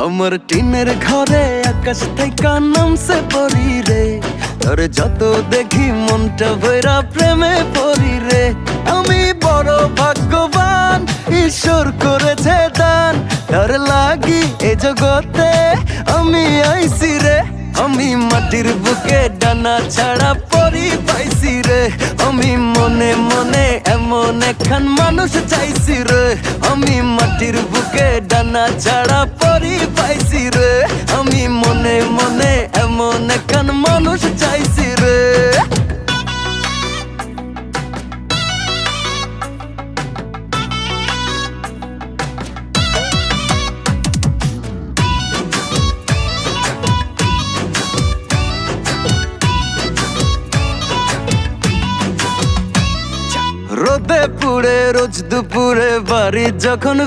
আমার টিনের ঘরে আকাশ থেকে নামছে পরি রে, তোর যত দেখি মনটা ভৈরা প্রেমে পরি রে। আমি বড় ভাগ্যবান, ঈশ্বর করেছে দান, তোর লাগি এ জগতে আমি আইছি রে। আমি মাটির বুকে ডানা ছাড়া পরি পাইছি রে, আমি মনে মনে এমন একখান মানুষ চাইছি রে। আমি মাটির বুকে ডানা ছাড়া পরি পাইছি রে, আমি মনে মনে এমন একখান মানুষ চাইছি রে। রোদে পুড়ে রোজ দুপুরে বাড়ি যখন